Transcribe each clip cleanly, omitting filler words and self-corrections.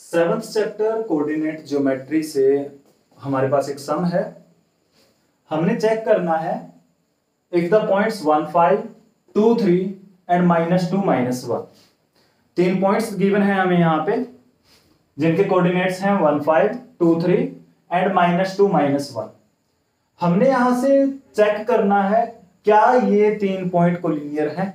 Seventh chapter coordinate geometry से हमारे पास एक सम है। हमने चेक करना है if the points 1, 5, 2, 3 and -2, -1। 3 points given है हमें यहाँ पे जिनके कोऑर्डिनेट्स हैं 1, 5, 2, 3 एंड -2, -1। हमने यहां से चेक करना है क्या ये 3 पॉइंट कोलिनियर हैं।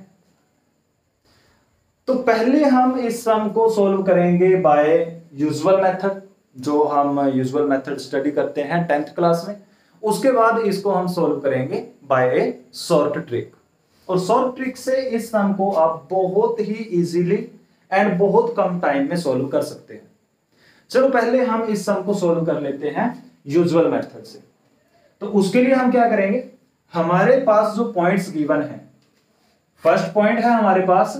तो पहले हम इस सम को सॉल्व करेंगे बाय यूजुअल मेथड, जो हम यूजुअल मेथड स्टडी करते हैं 10th क्लास में। उसके बाद इसको हम सॉल्व करेंगे बाय ए शॉर्ट ट्रिक, और शॉर्ट ट्रिक से इस सम को आप बहुत ही इजीली एंड बहुत कम टाइम में सॉल्व कर सकते हैं। चलो पहले हम इस सम को सॉल्व कर लेते हैं यूजुअल मेथड से। तो उसके लिए हम क्या करेंगे, हमारे पास जो पॉइंट्स गिवन है, फर्स्ट पॉइंट है हमारे पास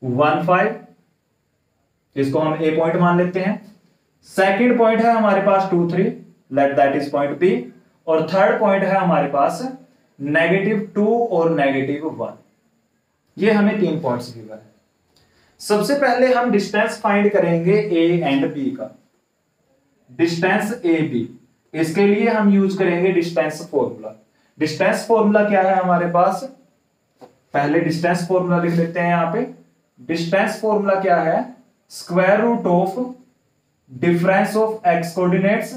1, 5, इसको हम ए पॉइंट मान लेते हैं। सेकंड पॉइंट है हमारे पास 2, 3, let that is point B. और थर्ड पॉइंट है हमारे पास -2 और -1। ये हमें 3 पॉइंट्स गिवन है। सबसे पहले हम डिस्टेंस फाइंड करेंगे ए एंड बी का, डिस्टेंस ए बी। इसके लिए हम यूज करेंगे डिस्टेंस फॉर्मूला। डिस्टेंस फॉर्मूला क्या है हमारे पास, पहले डिस्टेंस फॉर्मूला लिख लेते हैं यहां पे। डिस्टेंस फॉर्मूला क्या है, square root of difference of X coordinates,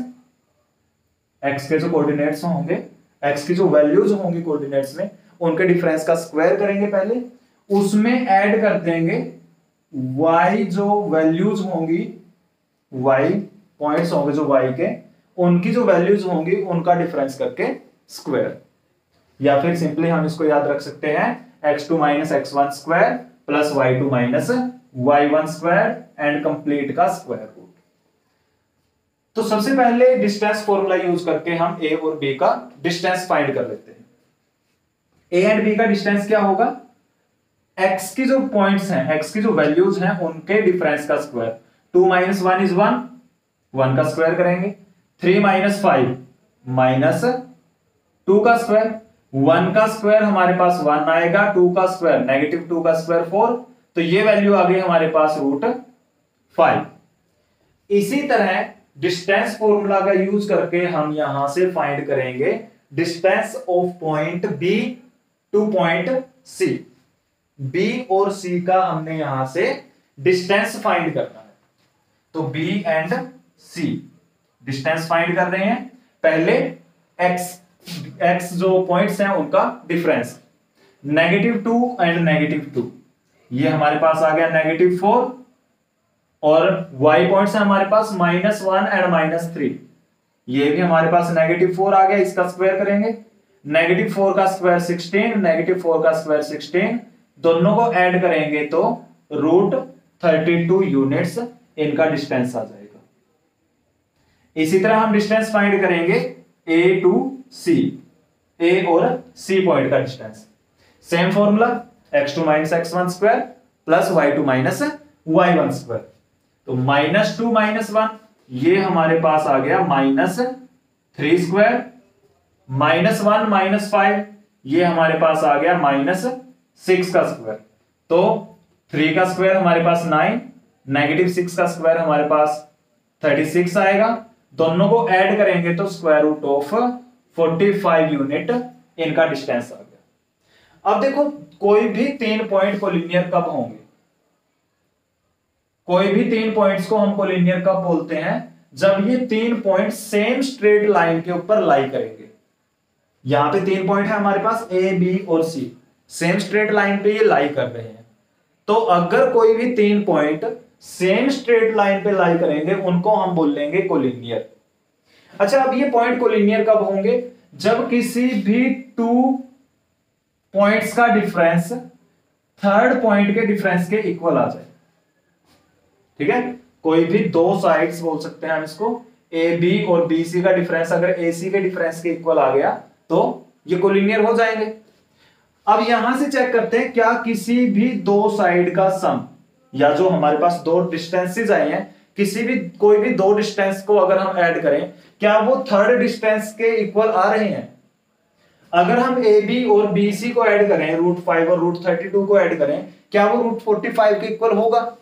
X के जो कोऑर्डिनेट्स होंगे, एक्स की जो वैल्यूज होंगी कोऑर्डिनेट्स में, उनके डिफरेंस का स्क्वायर करेंगे पहले, उसमें ऐड कर देंगे y जो वैल्यूज होंगी, y पॉइंट्स होंगे जो y के, उनकी जो वैल्यूज होंगी उनका डिफरेंस करके स्क्वायर। या फिर सिंपली हम इसको याद रख सकते हैं x2 - x1 square plus y2 - y1 square and complete का स्क्वायर रूट। तो सबसे पहले डिस्टेंस फॉर्मूला यूज करके हम a और b का डिस्टेंस फाइंड कर लेते हैं। a एंड b का डिस्टेंस क्या होगा, x की जो पॉइंट्स हैं, x की जो वैल्यूज हैं, उनके डिफरेंस का स्क्वायर। 2 - 1 इज 1, 1 का स्क्वायर करेंगे। 3 - 5 -2 का स्क्वायर। 1 का स्क्वायर हमारे पास 1 आएगा, 2 का स्क्वायर -2 का स्क्वायर 4, तो ये वैल्यू आ गई हमारे पास √5। इसी तरह डिस्टेंस फॉर्मूला का यूज करके हम यहां से फाइंड करेंगे distance of point B to point C. B और सी का हमने यहां से डिस्टेंस फाइंड करना है। तो B and C distance find कर रहे हैं। पहले एक्स जो पॉइंट्स हैं उनका डिफरेंस, -2 एंड -2, ये हमारे पास आ गया -4। और y पॉइंट्स है हमारे पास -1 एंड -3, ये भी हमारे पास -4 आ गया, इसका स्क्वायर करेंगे। -4 का स्क्वायर 16, -4 का स्क्वायर 16, दोनों को ऐड करेंगे तो √32 यूनिट्स इनका डिस्टेंस आ जाएगा। इसी तरह हम डिस्टेंस फाइंड करेंगे a टू c, a और c पॉइंट का distance. Same formula, x2 - x1 square plus y2 - y1 square. तो -2 - 1, ये हमारे पास आ गया -3 स्क्वायर। -1 - 5, ये हमारे पास आ गया -6 का स्क्वायर। तो 3 का स्क्वायर हमारे पास 9, -6 का स्क्वायर हमारे पास 36 आएगा। दोनों को ऐड करेंगे तो स्क्वायर रूट ऑफ 45 यूनिट इनका डिस्टेंस आ गया। अब देखो, कोई भी 3 पॉइंट कोलिनियर कब होंगे, कोई भी 3 पॉइंट्स को हम कोलिनियर कब बोलते हैं, जब ये 3 पॉइंट सेम स्ट्रेट लाइन के ऊपर लाई करेंगे। यहां पे 3 पॉइंट है हमारे पास ए, बी और सी, सेम स्ट्रेट लाइन पे ये लाई कर रहे हैं। तो अगर कोई भी 3 पॉइंट सेम स्ट्रेट लाइन पे लाई करेंगे, उनको हम बोल लेंगे कोलिनियर। अच्छा, अब ये पॉइंट कोलिनियर कब होंगे, जब किसी भी 2 पॉइंट्स का डिफरेंस थर्ड पॉइंट के डिफरेंस के इक्वल आ जाए। ठीक है, कोई भी 2 साइड्स बोल सकते हैं हम इसको, ए बी और बी सी का डिफरेंस अगर ए सी के डिफरेंस के इक्वल आ गया तो ये कोलिनियर हो जाएंगे। अब यहां से चेक करते हैं क्या किसी भी 2 साइड का सम, या जो हमारे पास 2 डिस्टेंसेस आए हैं, किसी भी कोई भी 2 डिस्टेंस को अगर हम ऐड करें, क्या वो थर्ड डिस्टेंस के इक्वल आ रहे हैं। अगर हम ए बी और बी सी को ऐड करें, √5 और √32 को ऐड करें, क्या वो √45 के इक्वल होगा,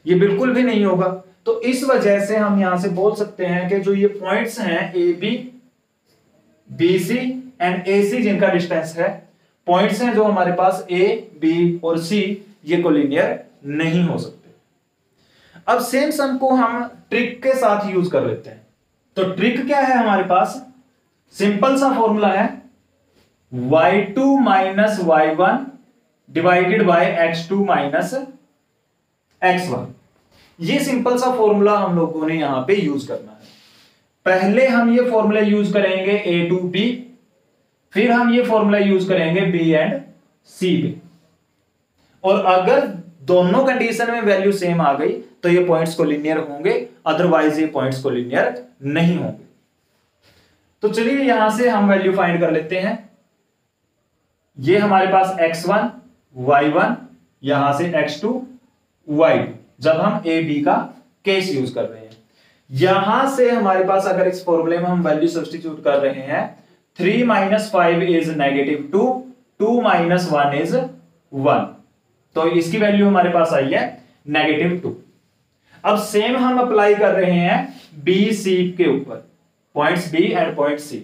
ये बिल्कुल भी नहीं होगा। तो इस वजह से हम यहां से बोल सकते हैं कि जो ये पॉइंट्स हैं A B, B C and A C, जिनका डिस्टेंस है, पॉइंट्स हैं जो हमारे पास ए बी और सी, ये कोलिनियर नहीं हो सकते। अब सेम सम को हम ट्रिक के साथ यूज कर लेते हैं। तो ट्रिक क्या है हमारे पास? सिंपल सा फॉर्मूला है y2 minus y1 divided by x2 minus x1। ये सिंपल सा फॉर्मूला हम लोगों ने यहां पे यूज करना है। पहले हम ये फॉर्मूला यूज करेंगे a टू b, फिर हम ये फॉर्मूला यूज करेंगे b एंड c पे। और अगर दोनों कंडीशन में वैल्यू सेम आ गई तो ये पॉइंट्स कोलिनियर होंगे, अदरवाइज ये पॉइंट्स कोलिनियर नहीं होंगे। तो चलिए यहां से हम वैल्यू फाइंड कर लेते हैं। ये हमारे पास x1 y1, यहां से x2 y2, जब हम a b का केस यूज कर रहे हैं। यहां से हमारे पास अगर इस फॉर्मूले में हम वैल्यू सब्स्टिट्यूट कर रहे हैं, 3 माइनस 5 इज -2, 2 माइनस 1 इज 1, तो इसकी वैल्यू हमारे पास आई है -2। अब सेम हम अप्लाई कर रहे हैं बी सी के ऊपर, points B and point C.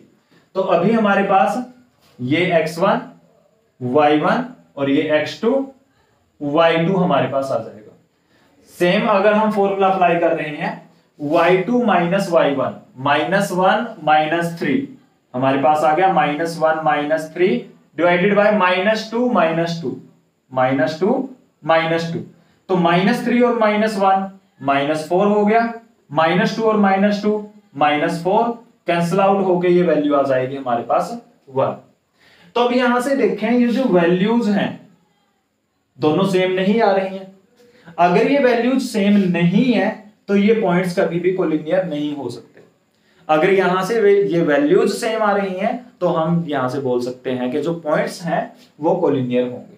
तो अभी हमारे पास ये x1 y1 और ये x2 y2 हमारे पास आ जाएगा। सेम अगर हम फॉर्मूला अप्लाई कर रहे हैं y2 माइनस y1, -1 -3 हमारे पास आ गया -1 -3 डिवाइडेड बाय -2 -2 तो -3 और -1 -4 हो गया, -2 और -2 -4 कैंसिल आउट होके ये वैल्यू आ जाएगी हमारे पास 1। तो अब यहां से देखें, ये जो वैल्यूज हैं दोनों सेम नहीं आ रही हैं। अगर ये वैल्यूज सेम नहीं है तो ये पॉइंट्स कभी भी कोलिनियर नहीं हो सकते। अगर यहां से ये वैल्यूज सेम आ रही हैं तो हम यहां से बोल सकते हैं कि जो पॉइंट्स हैं वो कोलिनियर होंगे।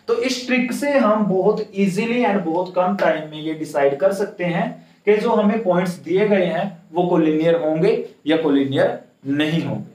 तो इस ट्रिक से हम बहुत इजीली एंड बहुत कम टाइम में ये डिसाइड कर सकते हैं कि जो हमें पॉइंट्स दिए गए हैं वो कोलिनियर होंगे या कोलिनियर नहीं होंगे।